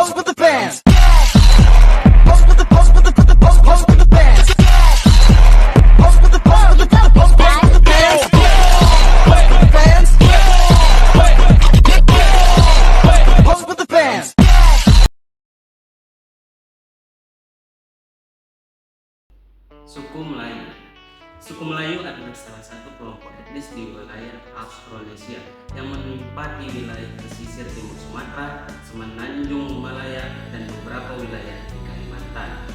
Pose with the bands. Pose with the pose with the pose with the bands. Pose with the pose with the pose with the bands. Pose with the bands. Pose with the bands. Suku Melayu. Suku Melayu adalah salah satu kelompok etnis di wilayah Austronesia yang menempati wilayah pesisir timur Sumatera, Semenanjung Malaya, dan beberapa wilayah di Kalimantan.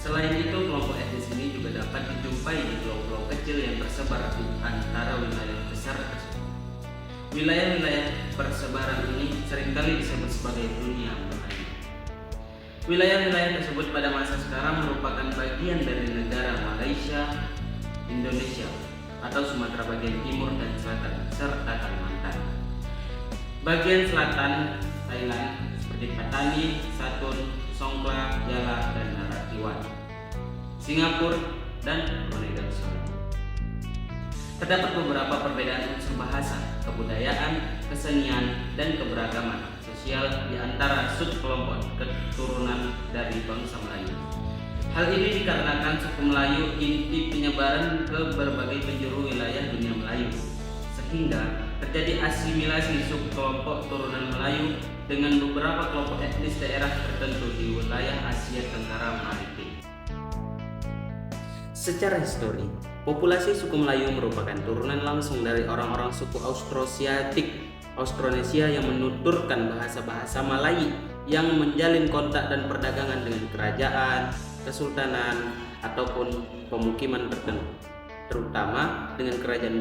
Selain itu, kelompok etnis ini juga dapat dijumpai di pulau-pulau kecil yang tersebar di antara wilayah besar tersebut. Wilayah-wilayah persebaran ini seringkali disebut sebagai dunia Melayu. Wilayah-wilayah tersebut pada masa sekarang merupakan bagian dari negara Malaysia, Indonesia, atau Sumatera bagian timur dan selatan, serta Kalimantan. Bagian selatan Thailand seperti Patani, Satun, Songkhla, Jala, dan Narathiwat. Singapura dan Brunei Darussalam. Terdapat beberapa perbedaan unsur bahasa, kebudayaan, kesenian, dan keberagaman sosial di antara subkelompok keturunan dari bangsa Melayu. Hal ini dikarenakan suku Melayu inti penyebaran ke berbagai penjuru wilayah dunia Melayu, sehingga terjadi asimilasi subkelompok turunan Melayu dengan beberapa kelompok etnis daerah tertentu di wilayah Asia Tenggara Maritim. Secara histori, populasi suku Melayu merupakan turunan langsung dari orang-orang suku Austronesia yang menuturkan bahasa-bahasa Malayi yang menjalin kontak dan perdagangan dengan kerajaan, kesultanan, ataupun pemukiman tertentu, terutama dengan kerajaan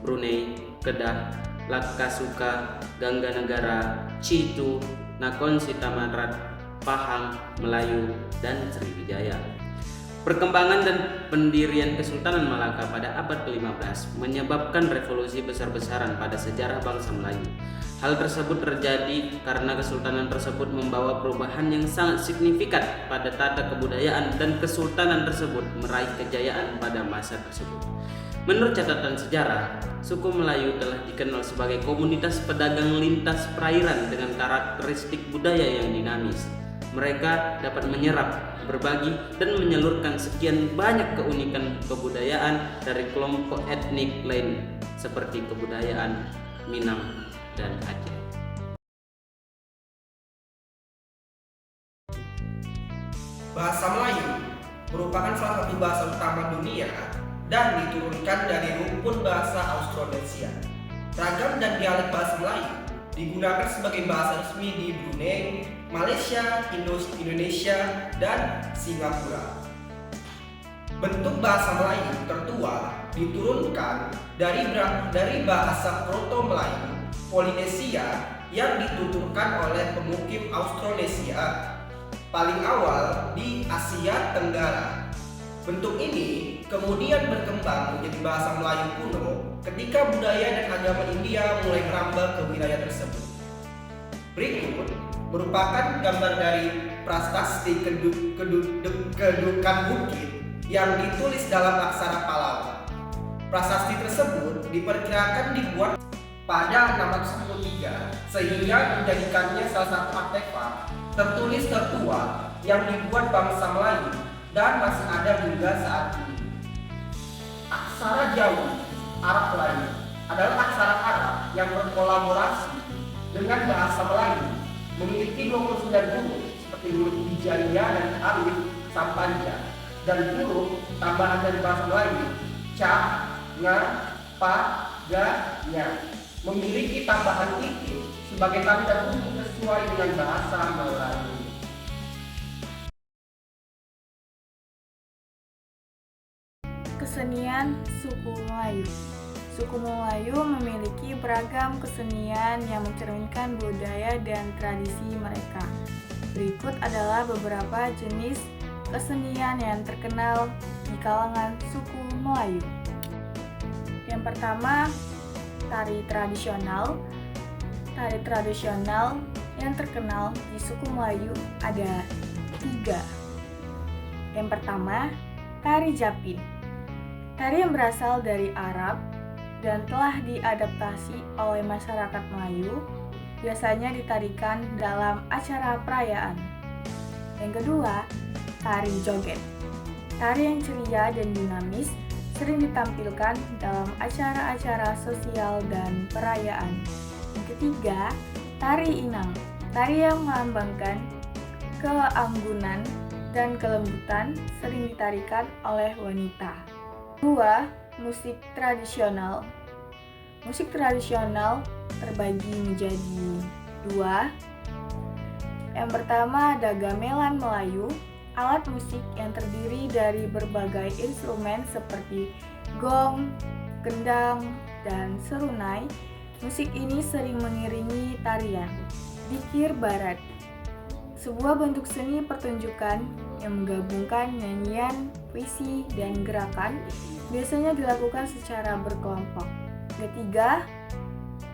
Brunei, Kedah, Lakasuka, Gangganegara, Chitu, Nakhon Sitamarat, Pahang, Melayu, dan Sriwijaya. Perkembangan dan pendirian Kesultanan Malaka pada abad ke-15 menyebabkan revolusi besar-besaran pada sejarah bangsa Melayu. Hal tersebut terjadi karena kesultanan tersebut membawa perubahan yang sangat signifikan pada tata kebudayaan dan kesultanan tersebut meraih kejayaan pada masa tersebut. Menurut catatan sejarah, suku Melayu telah dikenal sebagai komunitas pedagang lintas perairan dengan karakteristik budaya yang dinamis. Mereka dapat menyerap, berbagi, dan menyalurkan sekian banyak keunikan kebudayaan dari kelompok etnik lain seperti kebudayaan Minang dan Aceh. Bahasa Melayu merupakan salah satu bahasa utama dunia dan diturunkan dari rumpun bahasa Austronesia. Ragam dan dialek bahasa Melayu digunakan sebagai bahasa resmi di Brunei, Malaysia, Indonesia, dan Singapura. Bentuk bahasa Melayu tertua diturunkan dari bahasa Proto-Melayu Polinesia yang dituturkan oleh pemukim Austronesia paling awal di Asia Tenggara. Bentuk ini kemudian berkembang menjadi bahasa Melayu kuno ketika budaya dan agama India mulai merambah ke wilayah tersebut. Berikut merupakan gambar dari prasasti kedudukan bukit yang ditulis dalam aksara Pallawa. Prasasti tersebut diperkirakan dibuat pada 613 sehingga menjadikannya salah satu artefak tertulis tertua yang dibuat bangsa Melayu dan masih ada hingga saat ini. Aksara Jawi Arab Melayu adalah aksara Arab yang berkolaborasi dengan bahasa Melayu, memiliki 29 huruf seperti huruf hijaiyah dan alif sampanja, dan huruf tambahan dari bahasa Melayu ca, nga, pa, ga, nya, memiliki tambahan titik sebagai tanda huruf sesuai dengan bahasa Melayu. Kesenian suku Melayu. Suku Melayu memiliki beragam kesenian yang mencerminkan budaya dan tradisi mereka. Berikut adalah beberapa jenis kesenian yang terkenal di kalangan suku Melayu. Yang pertama, tari tradisional. Tari tradisional yang terkenal di suku Melayu ada 3. Yang pertama, tari Japin. Tari yang berasal dari Arab dan telah diadaptasi oleh masyarakat Melayu biasanya ditarikan dalam acara perayaan. Yang kedua, tari joget. Tari yang ceria dan dinamis sering ditampilkan dalam acara-acara sosial dan perayaan. Yang ketiga, tari inang. Tari yang melambangkan keanggunan dan kelembutan sering ditarikan oleh wanita. Kedua, musik tradisional. Musik tradisional terbagi menjadi dua. Yang pertama ada gamelan Melayu, alat musik yang terdiri dari berbagai instrumen seperti gong, gendang, dan serunai. Musik ini sering mengiringi tarian. Dikir Barat, sebuah bentuk seni pertunjukan yang menggabungkan nyanyian, puisi, dan gerakan, biasanya dilakukan secara berkelompok. Ketiga,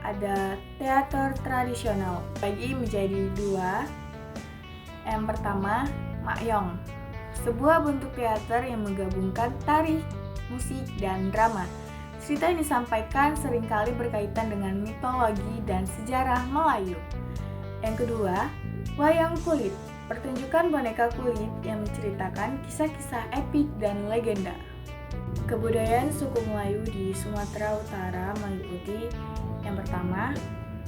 ada teater tradisional, bagi menjadi dua. Yang pertama, Makyong, sebuah bentuk teater yang menggabungkan tari, musik, dan drama. Cerita yang disampaikan seringkali berkaitan dengan mitologi dan sejarah Melayu. Yang kedua, wayang kulit, pertunjukan boneka kulit yang menceritakan kisah-kisah epik dan legenda. Kebudayaan suku Melayu di Sumatera Utara meliputi yang pertama,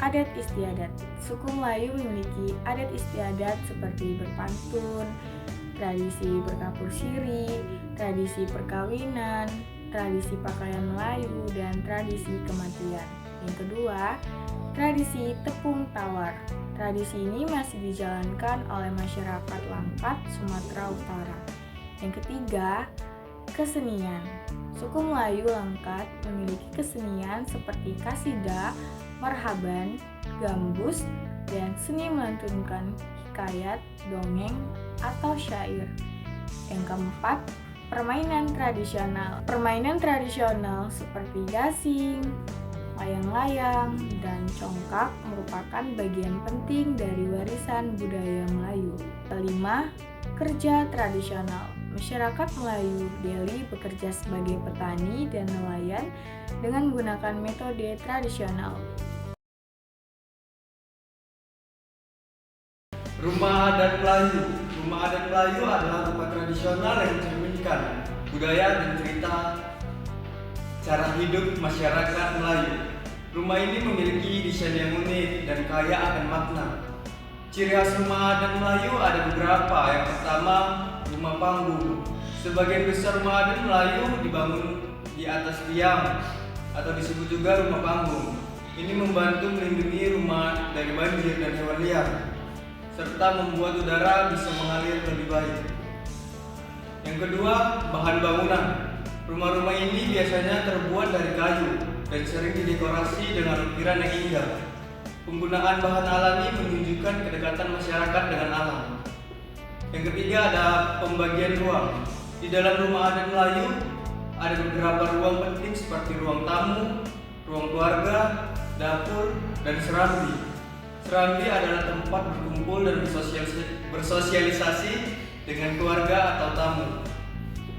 adat istiadat. Suku Melayu memiliki adat istiadat seperti berpantun, tradisi berkapur siri, tradisi perkawinan, tradisi pakaian Melayu, dan tradisi kematian. Yang kedua, tradisi tepung tawar. Tradisi ini masih dijalankan oleh masyarakat Langkat, Sumatera Utara. Yang ketiga, kesenian. Suku Melayu Langkat memiliki kesenian seperti kasidah, marhaban, gambus, dan seni melantunkan hikayat, dongeng, atau syair. Yang keempat, permainan tradisional. Permainan tradisional seperti gasing, layang-layang, dan congkak merupakan bagian penting dari warisan budaya Melayu. Kelima, kerja tradisional. Masyarakat Melayu Deli bekerja sebagai petani dan nelayan dengan menggunakan metode tradisional. Rumah adat Melayu. Rumah adat Melayu adalah rumah tradisional yang mencerminkan budaya dan cerita cara hidup masyarakat Melayu. Rumah ini memiliki desain yang unik dan kaya akan makna. Ciri khas rumah adat Melayu ada beberapa. Yang pertama, rumah panggung. Sebagian besar rumah adat Melayu dibangun di atas tiang atau disebut juga rumah panggung. Ini membantu melindungi rumah dari banjir dan hewan liar, serta membuat udara bisa mengalir lebih baik. Yang kedua, bahan bangunan. Rumah-rumah ini biasanya terbuat dari kayu dan sering didekorasi dengan ukiran yang indah. Penggunaan bahan alami menunjukkan kedekatan masyarakat dengan alam. Yang ketiga ada pembagian ruang. Di dalam rumah adat Melayu ada beberapa ruang penting seperti ruang tamu, ruang keluarga, dapur, dan serambi. Serambi adalah tempat berkumpul dan bersosialisasi dengan keluarga atau tamu.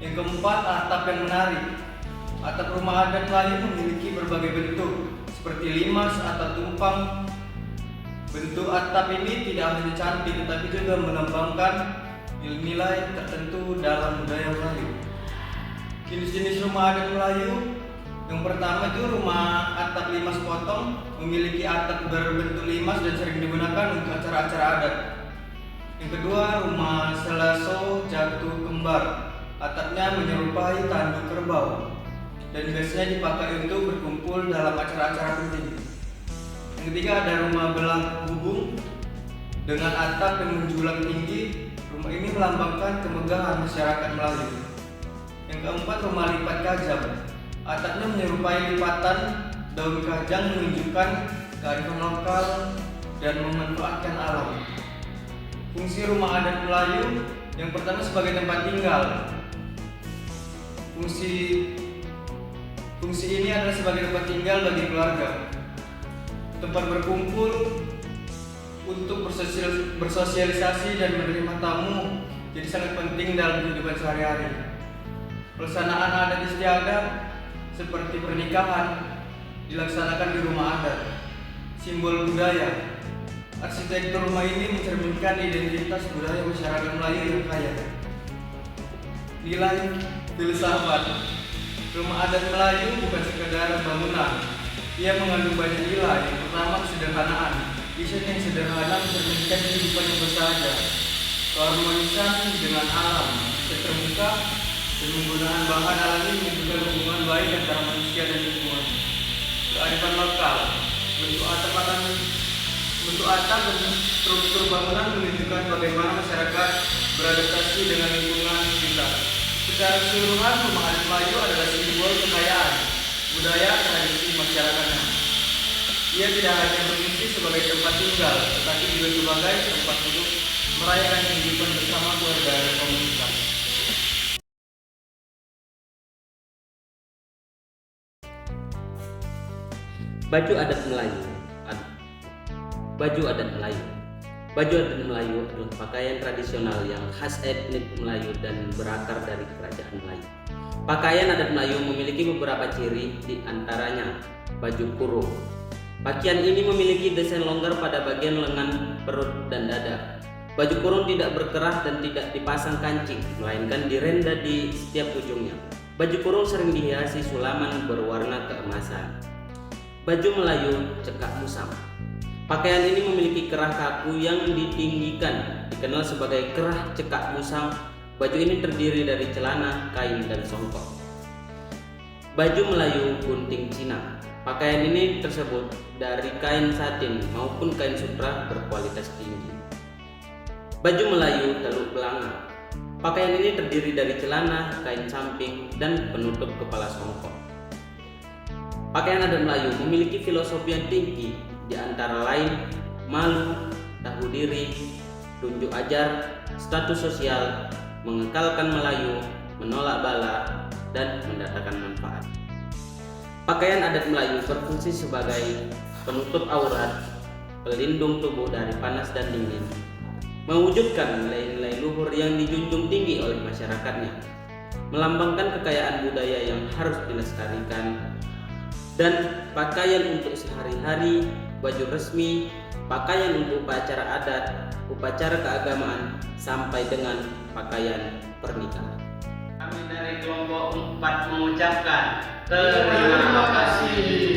Yang keempat, atap yang menarik. Atap rumah adat Melayu memiliki berbagai bentuk seperti limas atau tumpang. Bentuk atap ini tidak hanya cantik tetapi juga melambangkan nilai-nilai tertentu dalam budaya Melayu. Jenis-jenis rumah adat Melayu, yang pertama itu rumah atap limas potong, memiliki atap berbentuk limas dan sering digunakan untuk acara-acara adat. Yang kedua, rumah selaso jatuh kembar, atapnya menyerupai tanduk kerbau dan biasanya dipakai untuk berkumpul dalam acara-acara penting. Yang ketiga ada rumah belang hubung dengan atap yang menjulang tinggi. Rumah ini melambangkan kemegahan masyarakat Melayu. Yang keempat, rumah lipat kajang. Atapnya menyerupai lipatan daun kajang menunjukkan kearifan lokal dan memanfaatkan alam. Fungsi rumah adat Melayu yang pertama sebagai tempat tinggal. Fungsi ini adalah sebagai tempat tinggal bagi keluarga, tempat berkumpul untuk bersosialisasi dan menerima tamu, jadi sangat penting dalam kehidupan sehari-hari. Pelaksanaan adat istiadat seperti pernikahan dilaksanakan di rumah adat, simbol budaya. Arsitektur rumah ini mencerminkan identitas budaya masyarakat Melayu yang kaya. Nilai filsafat. Rumah adat Melayu bukan sekadar bangunan. Ia mengandung banyak nilai. Pertama, kesederhanaan. Desain yang sederhana mencerminkan kehidupan yang bersahaja. Keharmonisan dengan alam bisa terbuka dan menggunakan bahan alami menunjukkan hubungan baik antara manusia dan lingkungan. Kearifan lokal. Bentuk atap dan struktur bangunan menunjukkan bagaimana masyarakat beradaptasi dengan lingkungan sekitar. Secara keseluruhan, rumah adat Melayu adalah simbol kekayaan budaya tradisi masyarakatnya. Ia tidak hanya berfungsi sebagai tempat tinggal, tetapi juga sebagai tempat untuk merayakan kehidupan bersama keluarga dan komunitas. Baju adat Melayu. Baju adat Melayu. Baju adat Melayu adalah pakaian tradisional yang khas etnik Melayu dan berakar dari kerajaan Melayu. Pakaian adat Melayu memiliki beberapa ciri, di antaranya baju kurung. Pakaian ini memiliki desain longgar pada bagian lengan, perut, dan dada. Baju kurung tidak berkerah dan tidak dipasang kancing, melainkan direnda di setiap ujungnya. Baju kurung sering dihiasi sulaman berwarna keemasan. Baju Melayu cekak musam. Pakaian ini memiliki kerah kaku yang ditinggikan, dikenal sebagai kerah cekak musam. Baju ini terdiri dari celana, kain, dan songkok. Baju Melayu gunting Cina. Pakaian ini tersebut dari kain satin maupun kain sutra berkualitas tinggi. Baju Melayu Teluk Belanga. Pakaian ini terdiri dari celana, kain samping, dan penutup kepala songkok. Pakaian adat Melayu memiliki filosofi yang tinggi, di antara lain malu, tahu diri, tunjuk ajar, status sosial, mengekalkan Melayu, menolak bala, dan mendatangkan manfaat. Pakaian adat Melayu berfungsi sebagai penutup aurat, pelindung tubuh dari panas dan dingin, mewujudkan nilai-nilai luhur yang dijunjung tinggi oleh masyarakatnya, melambangkan kekayaan budaya yang harus dilestarikan, dan pakaian untuk sehari-hari, baju resmi, pakaian untuk upacara adat, upacara keagamaan, sampai dengan pakaian pernikahan. Kami dari kelompok 4 mengucapkan terima kasih.